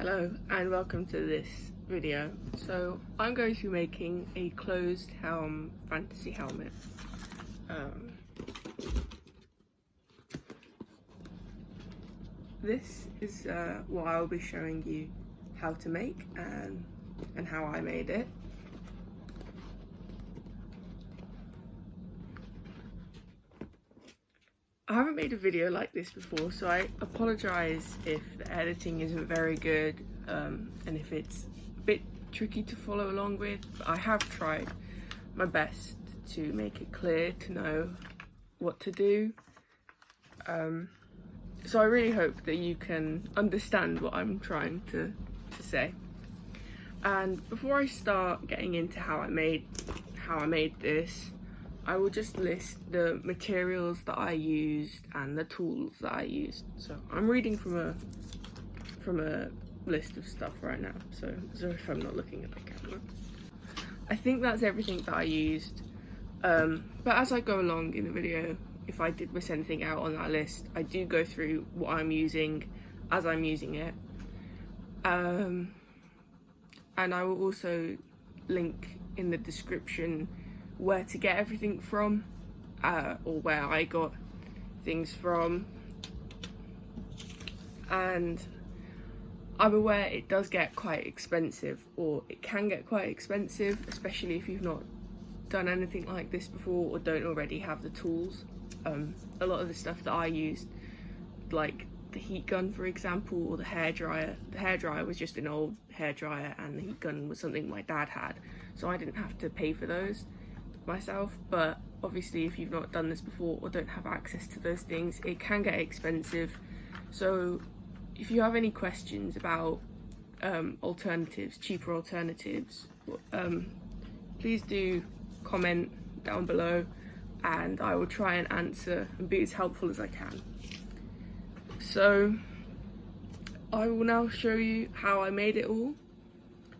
Hello and welcome to this video. So I'm going to be making a closed helm fantasy helmet. This is what I'll be showing you how to make and how I made it. I haven't made a video like this before, so I apologise if the editing isn't very good and if it's a bit tricky to follow along with. But I have tried my best to make it clear, to know what to do. So I really hope that you can understand what I'm trying to say. And before I start getting into how I made this, I will just list the materials that I used and the tools that I used. So I'm reading from a list of stuff right now, so if I'm not looking at the camera. I think that's everything that I used, but as I go along in the video, if I did miss anything out on that list, I do go through what I'm using as I'm using it, and I will also link in the description where to get everything from, or where I got things from. And I'm aware it does get quite expensive, or it can get quite expensive, especially if you've not done anything like this before or don't already have the tools. A lot of the stuff that I used, like the heat gun for example, or the hairdryer was just an old hairdryer, and the heat gun was something my dad had, so I didn't have to pay for those myself. But obviously if you've not done this before or don't have access to those things, it can get expensive. So if you have any questions about alternatives, cheaper alternatives, please do comment down below and I will try and answer and be as helpful as I can. So I will now show you how I made it all.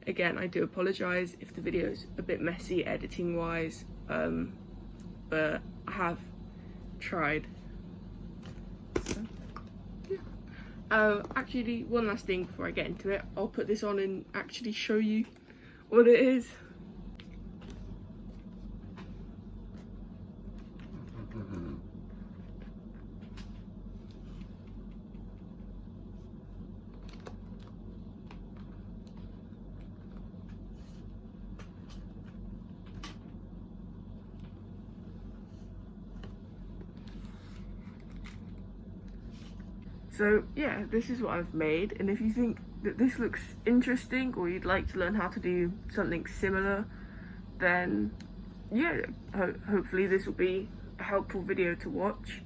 Again, I do apologise if the video is a bit messy editing wise, but I have tried. So, yeah. Actually, one last thing before I get into it, I'll put this on and actually show you what it is. So yeah, this is what I've made, and if you think that this looks interesting or you'd like to learn how to do something similar, then yeah, hopefully this will be a helpful video to watch.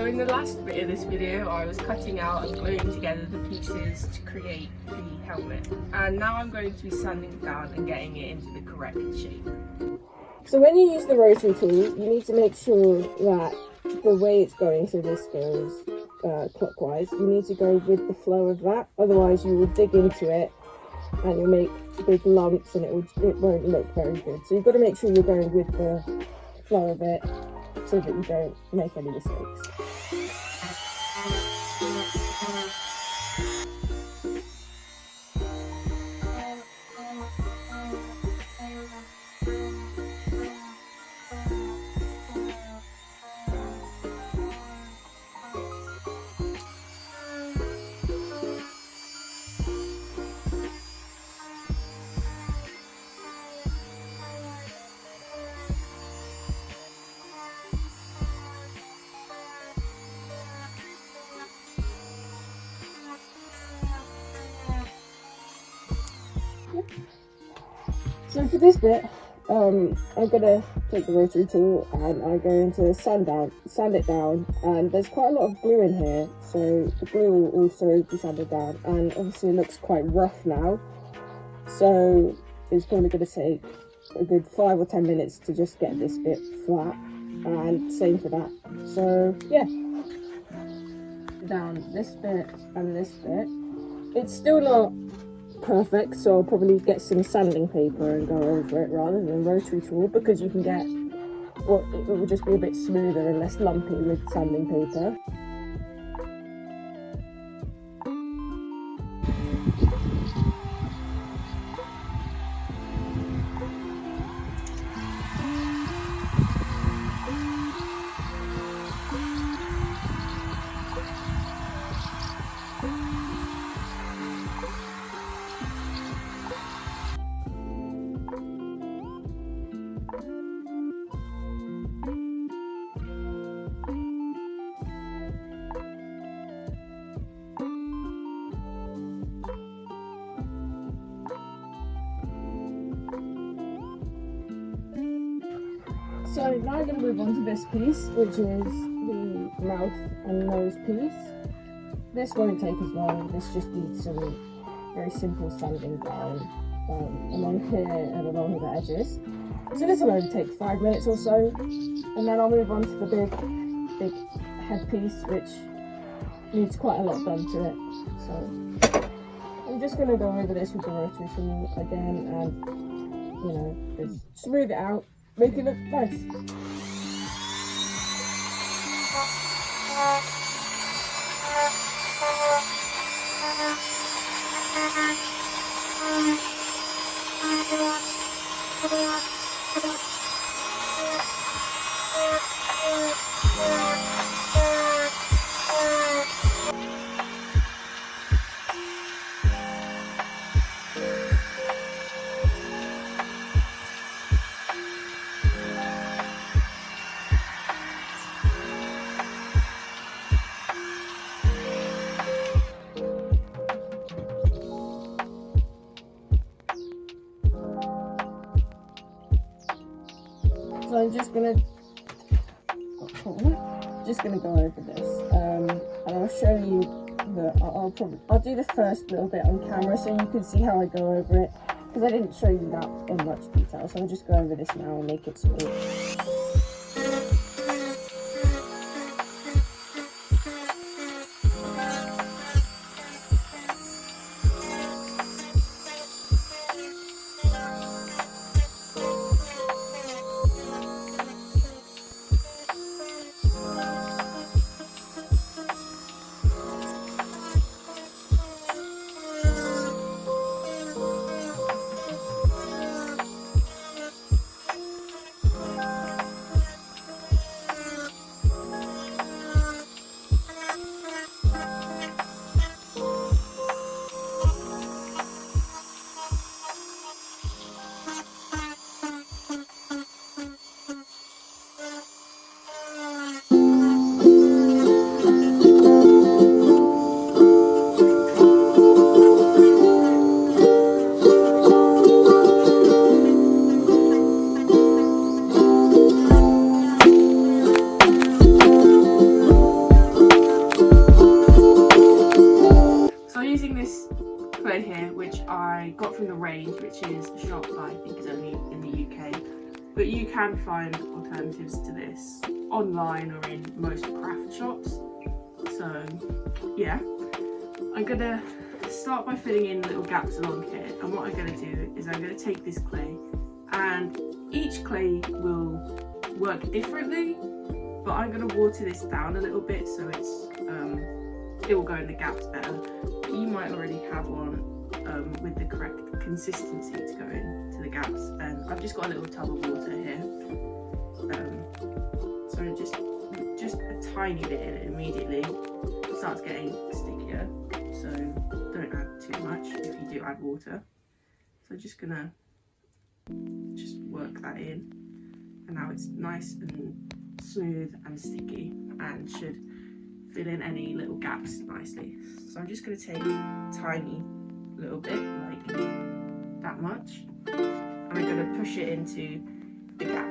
in the last bit of this video I was cutting out and gluing together the pieces to create the helmet, and now I'm going to be sanding it down and getting it into the correct shape. So when you use the rotary tool, you need to make sure that the way it's going, so this goes clockwise, you need to go with the flow of that, otherwise you will dig into it and you'll make big lumps and it won't look very good. So you've got to make sure you're going with the flow of it so that you don't make any mistakes. So for this bit, I'm going to take the rotary tool and I'm going to sand it down, and there's quite a lot of glue in here, so the glue will also be sanded down, and obviously it looks quite rough now, so it's probably going to take a good 5 or 10 minutes to just get this bit flat, and same for that. So yeah, down this bit and this bit. It's still not perfect, so I'll probably get some sanding paper and go over it rather than a rotary tool, because you can get, well, it will just be a bit smoother and less lumpy with sanding paper. So now I'm going to move on to this piece, which is the mouth and nose piece. This won't take as long, this just needs some very simple sanding down along here and along the edges. So this will only take 5 minutes or so, and then I'll move on to the big head piece, which needs quite a lot done to it. So I'm just going to go over this with the rotary tool again and, you know, just smooth it out. Make it look nice. So I'm just gonna go over this, and I'll show you I'll do the first little bit on camera so you can see how I go over it, because I didn't show you that in much detail. So I'll just go over this now and make it smooth. range, which is a shop that I think is only in the UK. But you can find alternatives to this online or in most craft shops. So yeah, I'm gonna start by filling in little gaps along here, and what I'm gonna do is I'm gonna take this clay, and each clay will work differently, but I'm gonna water this down a little bit so it will go in the gaps better. You might already have one with the correct consistency to go into the gaps, and I've just got a little tub of water here, so just a tiny bit in it immediately. It starts getting stickier, so don't add too much if you do add water. So just gonna work that in, and now it's nice and smooth and sticky and should fill in any little gaps nicely. So I'm just going to take a tiny little bit, like that much, and I'm going to push it into the gap.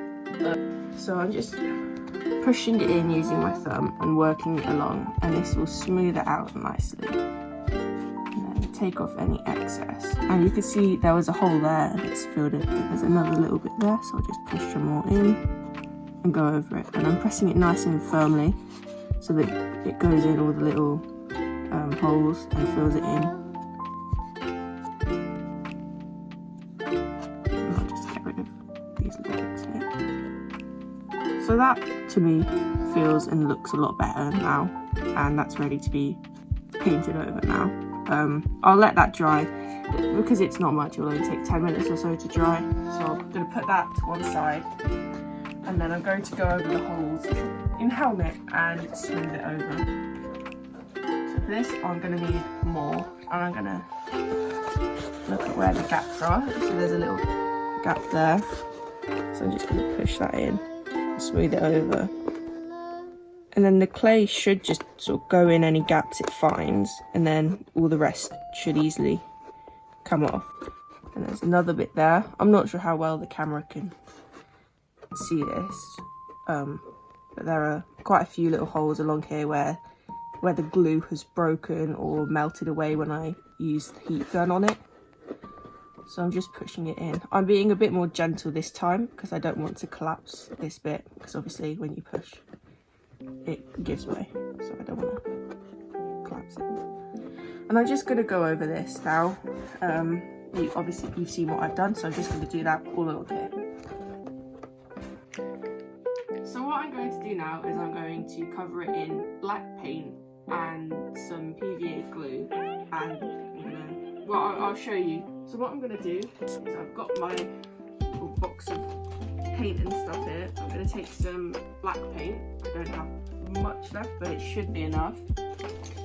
So I'm just pushing it in using my thumb and working it along, and this will smooth it out nicely. And then take off any excess. And you can see there was a hole there and it's filled it. There's another little bit there, so I'll just push some more in and go over it. And I'm pressing it nice and firmly so that it goes in all the little holes and fills it in. And I'll just get rid of these little bits here. So that to me feels and looks a lot better now, and that's ready to be painted over now. I'll let that dry because it's not much. It will only take 10 minutes or so to dry, so I'm going to put that to one side, and then I'm going to go over the holes in Helmet and smooth it over. So for this I'm going to need more, and I'm going to look at where the gaps are. So there's a little gap there, so I'm just going to push that in and smooth it over. And then the clay should just sort of go in any gaps it finds, and then all the rest should easily come off. And there's another bit there. I'm not sure how well the camera can see this, but there are quite a few little holes along here where the glue has broken or melted away when I used the heat gun on it. So I'm just pushing it in. I'm being a bit more gentle this time because I don't want to collapse this bit, because obviously when you push it gives way, so I don't want to collapse it. And I'm just going to go over this now. You've seen what I've done, so I'm just going to do that all along here. So what I'm going to do now is I'm going to cover it in black paint and some PVA glue, and I'm gonna, well, I'll show you. So what I'm going to do is I've got my little box of paint and stuff here. I'm going to take some black paint. I don't have much left, but it should be enough.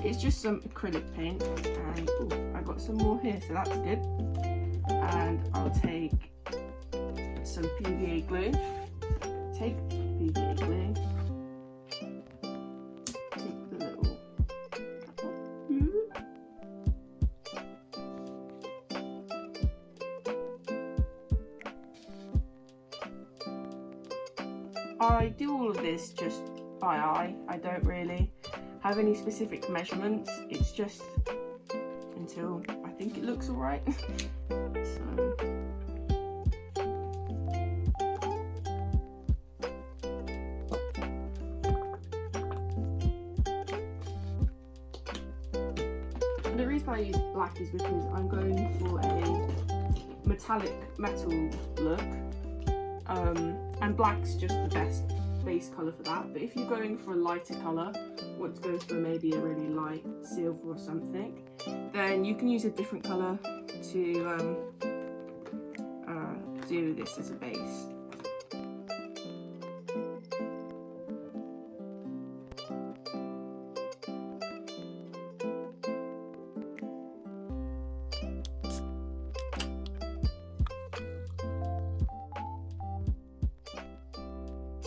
It's just some acrylic paint, and I got some more here, so that's good. And I'll take some PVA glue. Take PVA glue. Take the little I do all of this just by eye. I don't really have any specific measurements. It's just until I think it looks alright. So the reason I use black is because I'm going for a metallic metal look. And black's just the best base colour for that, but if you're going for a lighter colour, want to go for maybe a really light silver or something, then you can use a different colour to do this as a base.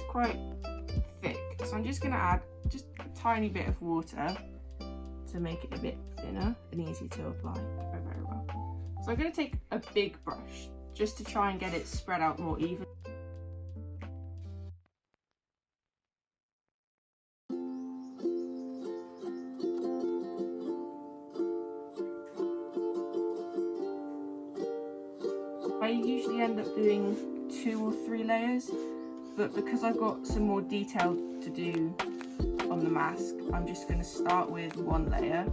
Quite thick, so I'm just going to add just a tiny bit of water to make it a bit thinner and easy to apply very well. So I'm going to take a big brush just to try and get it spread out more even. usually end up doing 2 or 3 layers, but because I've got some more detail to do on the mask, I'm just going to start with 1 layer.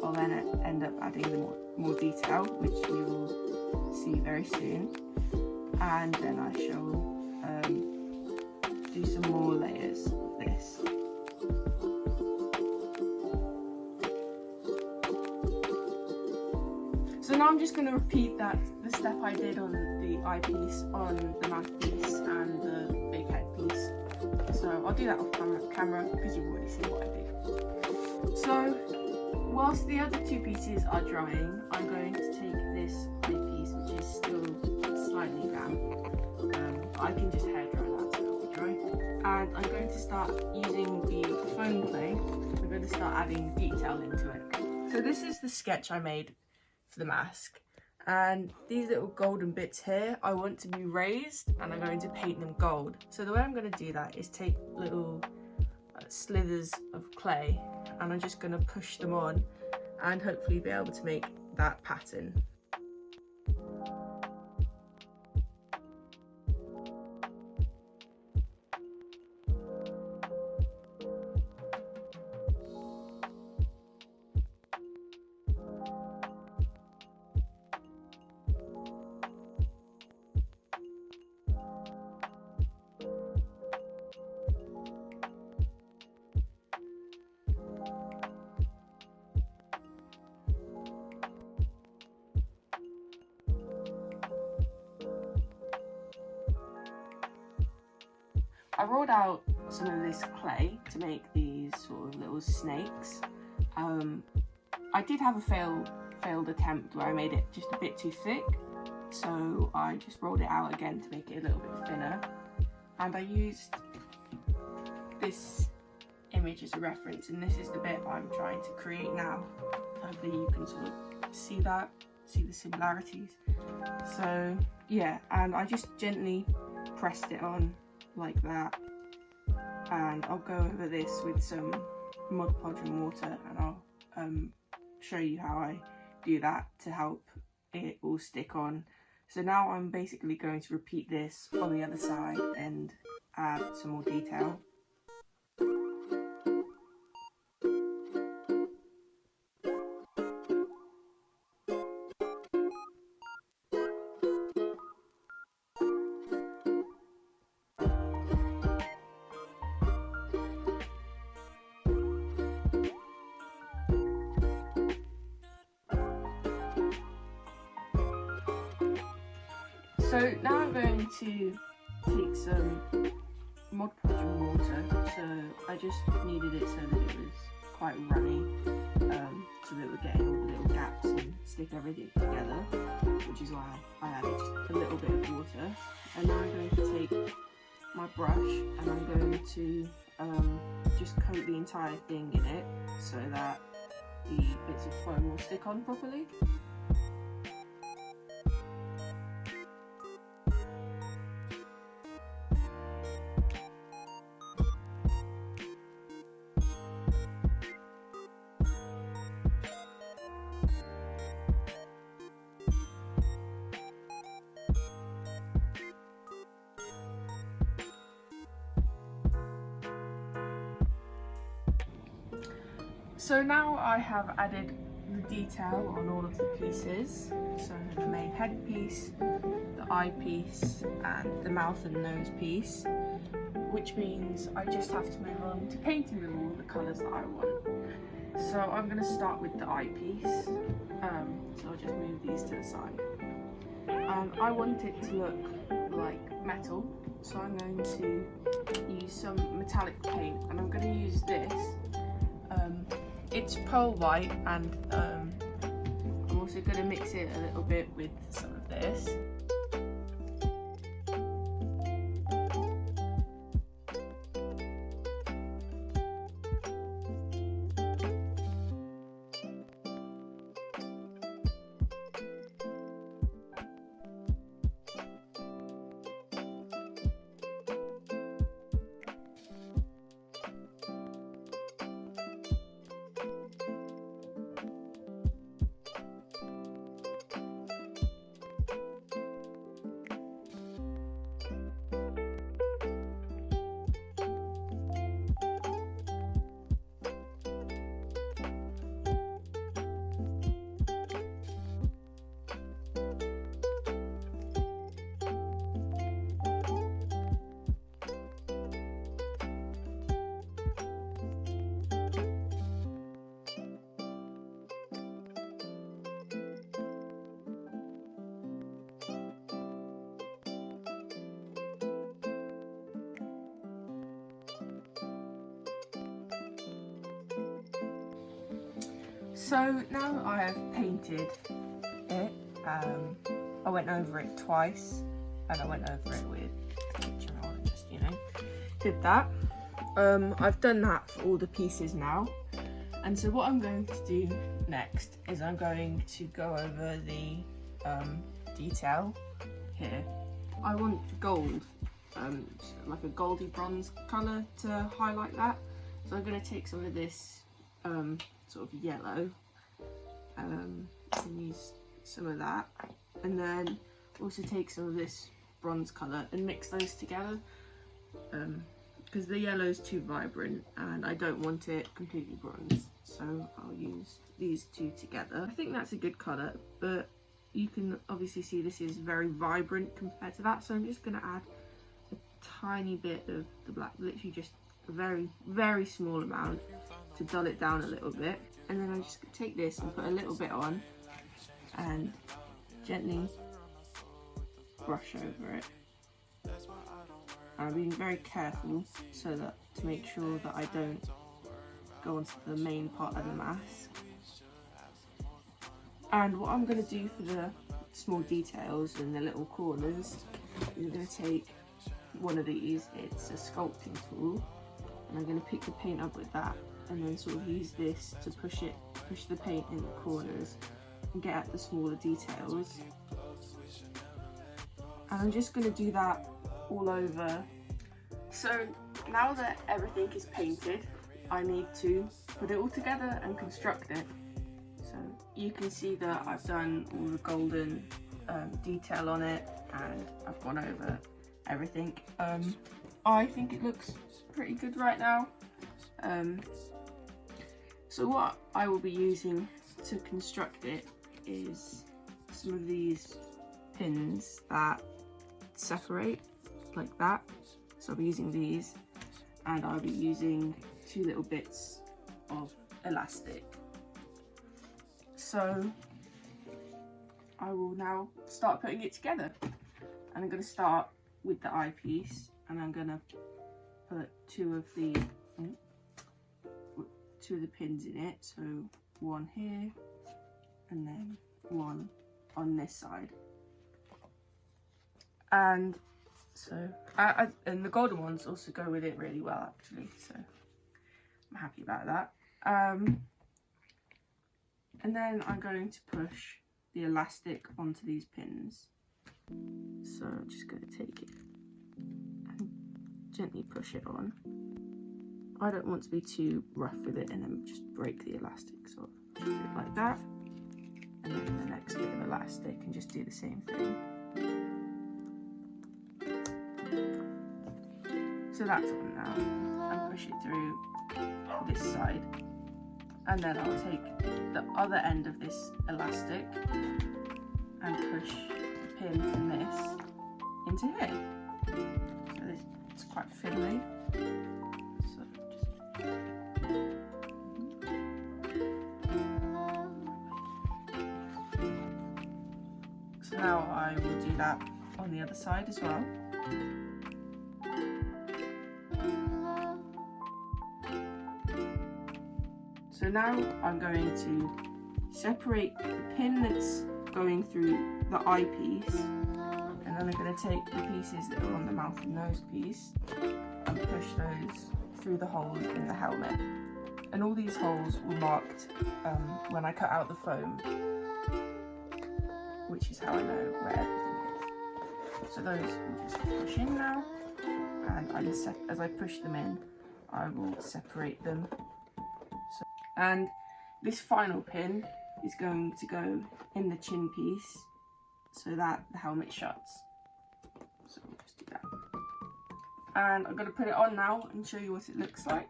I'll then end up adding the more detail, which you will see very soon, and then I shall do some more layers of this. So now I'm just going to repeat the step I did on the eyepiece, on the mouthpiece and the big head piece. So I'll do that off camera because you've already seen what I did. So whilst the other 2 pieces are drying, I'm going to take this eyepiece, which is still slightly damp. I can just hair dry that so it'll be dry. And I'm going to start using the foam clay. I'm going to start adding detail into it. So this is the sketch I made for the mask, and these little golden bits here I want to be raised, and I'm going to paint them gold. So the way I'm going to do that is take little slithers of clay, and I'm just going to push them on and hopefully be able to make that pattern. I rolled out some of this clay to make these sort of little snakes. I did have a failed attempt where I made it just a bit too thick, so I just rolled it out again to make it a little bit thinner. And I used this image as a reference, and this is the bit I'm trying to create now. Hopefully you can sort of see that, see the similarities. So yeah, and I just gently pressed it on like that, and I'll go over this with some Mod Podge and water, and I'll show you how I do that to help it all stick on. So now I'm basically going to repeat this on the other side and add some more detail. So now I'm going to take some Mod Podge and water. So I just needed it so that it was quite runny, so that it would get in all the little gaps and stick everything together, which is why I added just a little bit of water. And now I'm going to take my brush and I'm going to just coat the entire thing in it so that the bits of foam will stick on properly. So now I have added the detail on all of the pieces, so the main head piece, the eye piece and the mouth and nose piece, which means I just have to move on to painting them all the colours that I want. So I'm going to start with the eye piece, so I'll just move these to the side. I want it to look like metal, so I'm going to use some metallic paint, and I'm going to use this. It's pearl white, and I'm also going to mix it a little bit with some of this. So now I have painted it, I went over it twice, and I went over it with a picture roller, just, you know, did that. I've done that for all the pieces now, and so what I'm going to do next is I'm going to go over the detail here. I want gold, like a goldy bronze colour to highlight that, so I'm going to take some of this sort of yellow and use some of that, and then also take some of this bronze colour and mix those together, because the yellow is too vibrant and I don't want it completely bronze, so I'll use these two together. I think that's a good colour, but you can obviously see this is very vibrant compared to that, so I'm just going to add a tiny bit of the black, literally just a very, very small amount to dull it down a little bit, and then I'm just going to take this and put a little bit on and gently brush over it. I'm being very careful so that to make sure that I don't go onto the main part of the mask. And what I'm going to do for the small details and the little corners is I'm going to take one of these, it's a sculpting tool, and I'm going to pick the paint up with that and then sort of use this to push the paint in the corners and get at the smaller details. And I'm just going to do that all over. So now that everything is painted, I need to put it all together and construct it. So you can see that I've done all the golden detail on it, and I've gone over everything. I think it looks pretty good right now. So what I will be using to construct it is some of these pins that separate like that. So I'll be using these, and I'll be using 2 little bits of elastic. So I will now start putting it together, and I'm going to start with the eyepiece, and I'm going to put 2 of the pins in it, so one here and then one on this side. And so and the golden ones also go with it really well, actually, so I'm happy about that. And then I'm going to push the elastic onto these pins. So I'm just going to take it and gently push it on. I don't want to be too rough with it and then just break the elastic, so I'll do it like that. And then the next bit of elastic and just do the same thing. So that's on now, and push it through this side. And then I'll take the other end of this elastic and push the pin from this into here. So it's quite fiddly. So now I will do that on the other side as well. So now I'm going to separate the pin that's going through the eyepiece, and then I'm going to take the pieces that are on the mouth and nose piece and push those through the holes in the helmet. And all these holes were marked when I cut out the foam, which is how I know where everything is. So those will just push in now, and as I push them in, I will separate them. And this final pin is going to go in the chin piece so that the helmet shuts. So we'll just do that. And I'm going to put it on now and show you what it looks like.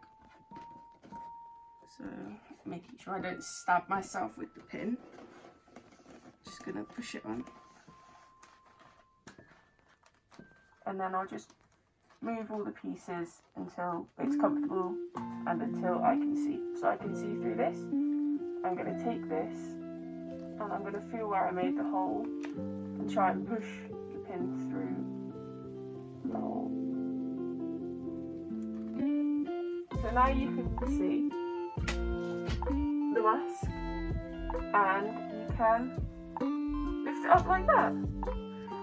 So making sure I don't stab myself with the pin. Just going to push it on. And then I'll just move all the pieces until it's comfortable and until I can see. So I can see through this. I'm going to take this and I'm going to feel where I made the hole and try and push the pin through the hole. So now you can see the mask and you can lift it up like that.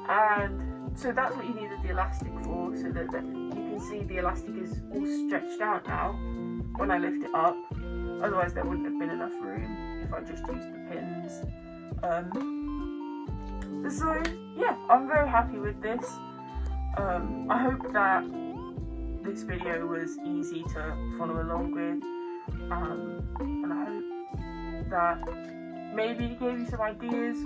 And so that's what you needed the elastic for, so that you can see the elastic is all stretched out now when I lift it up. Otherwise there wouldn't have been enough room if I just used the pins. So yeah, I'm very happy with this. I hope that this video was easy to follow along with, and I hope that maybe it gave you some ideas